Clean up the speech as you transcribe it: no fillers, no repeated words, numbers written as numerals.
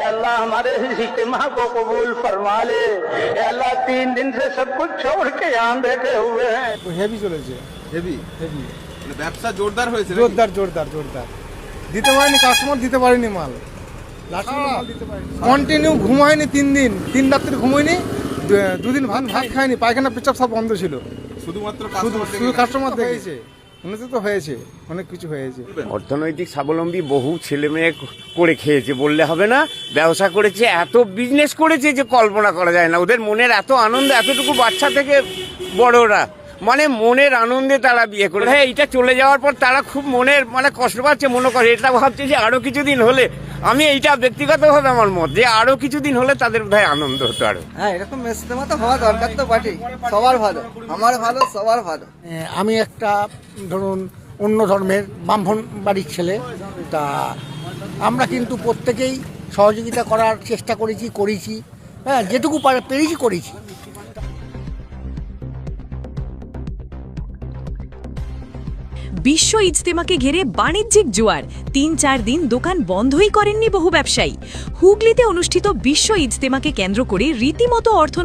अल्लाह हमारे इस इज्तिमा को कबूल फरमा ले। अल्लाह 3 दिन से सब कुछ छोड़ के यहाँ बैठे हुए हैं। হেভি চলেছে, হেভি হেভি, মানে ব্যবসা জোরদার হয়েছে নাকি? জোরদার জোরদার জোরদার। দিতে পারেনি কাস্টমার, দিতে পারেনি মাল, লাস্ট মাল দিতে পারেনি। কন্টিনিউ ঘুমায়নি 3 দিন, 3 রাত্রি ঘুমায়নি, 2 দিন ভাত খায়নি, পায়খানা পেচাব সব বন্ধ ছিল। শুধুমাত্র শুধু কাস্টমার শুধু কাস্টমার দেখেছে, উন্নতি তো হয়েছে, অনেক কিছু হয়েছে। অর্থনৈতিক স্বাবলম্বী বহু ছেলে মেয়ে করে খেয়েছে বললে হবে না, ব্যবসা করেছে, এত বিজনেস করেছে যে কল্পনা করা যায় না। ওদের মনের এত আনন্দ, এতটুকু বাচ্চা থেকে বড়রা মানে মনের আনন্দে তারা বিয়ে করে। হ্যাঁ, এইটা চলে যাওয়ার পর তারা খুব মনের মানে কষ্ট পাচ্ছে, মনে করে এটা ভাবছে যে আরো কিছুদিন হলে, আমি এইটা ব্যক্তিগতভাবে আমার মত যে আরো কিছুদিন হলে তাদের বোধহয় আনন্দ হতো আরো। হ্যাঁ, এরকম ইজতেমা তো হওয়া দরকার তো বটেই। সবার ভালো, আমার ভালো, সবার ভালো। আমি একটা ধরুন অন্য ধর্মের ব্রাহ্মণ বাড়ির ছেলে, তা আমরা কিন্তু প্রত্যেকেই সহযোগিতা করার চেষ্টা করেছি, হ্যাঁ, যেটুকু পেরেছি করেছি। বিশ্ব ইজতেমাকে ঘিরে বাণিজ্যিক জোয়ার। ৩-৪ দিন দোকান বন্ধই করেননি বহু ব্যবসায়ী। হুগলিতে অনুষ্ঠিত বিশ্ব ইজতেমাকে কেন্দ্র করে রীতিমতো অর্থনৈতিক